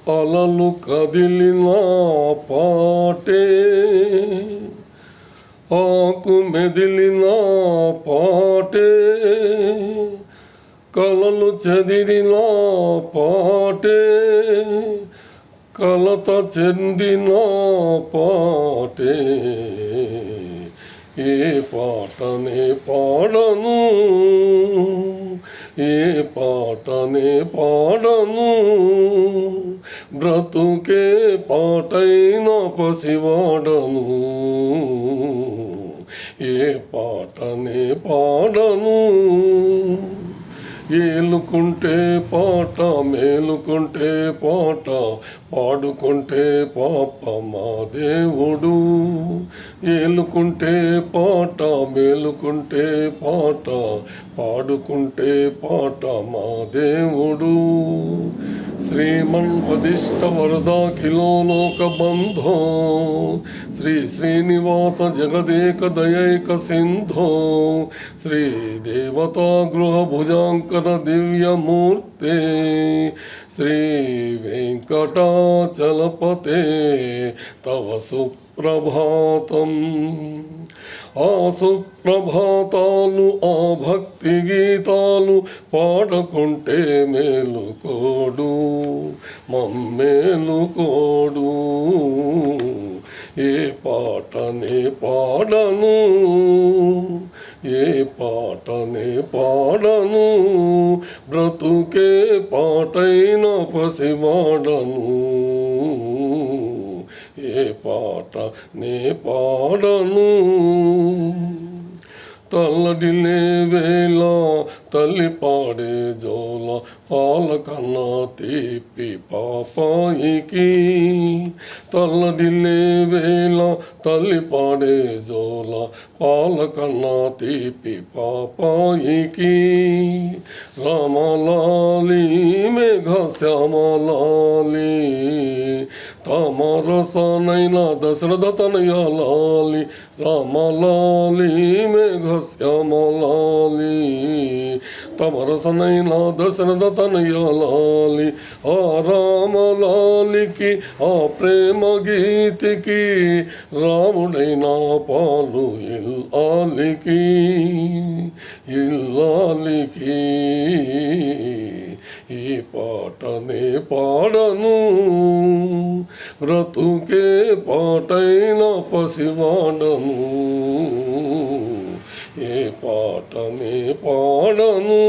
అలలు కదిలిన పాటే, ఆకు మెదిలిన పాటే, కలలు చెదిరిన పాటే, కలత చెందిన పాటే, ఏ పాటనే పాడను, ఏ పాటనే పాడను, బ్రతుకే పాటైన పసివాడను, ఏ పాటనే పాడను. ఏలుకుంటే పాట, మేలుకుంటే పాట, పాడుకుంటే పాప మా దేవుడు. ఏలుకుంటే పాట, మేలుకుంటే పాట, పాడుకుంటే పాట మా దేవుడు. శ్రీమన్వదిష్ట వరదాఖిలో లోక బంధో, శ్రీ శ్రీనివాస జగదేక దయైక సింధో, శ్రీ దేవతా గృహ భుజాంకర దివ్యమూర్తే, శ్రీ వెంకటాచలపతే తవ సుప్రభాతం. ఆ సుప్రభాతాలు, ఆ భక్తి గీతాలు పాడకుంటే మేలుకోడు, మమ్మేలుకోడు. ఏ పాటనే పాడను, ఏ పాటనే పాడను, బ్రతుకే పాటైన పసివాడను, ఏ పాట నే పాడను. తల్లడిలే వేళ తల్లి పాడే జోల, పాలకన్నా తీపి పాపాయికి. తల్లడిలే వేళ తల్లి పాడే జోల, పాలకన్నా తీపి పాపాయికి. రామలాలి మేఘ శ్యామలాలి, తామరసనైన దశరథ తనయాలి. రామలాలి మేఘ శ్యామలాలి, తమరసనైన దశరథ తనయాలి. ఆ రామలాలికి, ఆ ప్రేమ గీతికి, రాముడైన పాలు ఇల్లాలికి, ఇల్లాలికి. ఈ పాటనే పాడను, బ్రతుకే పాటైన పసివాడను, ఏ పాటనే పాడను.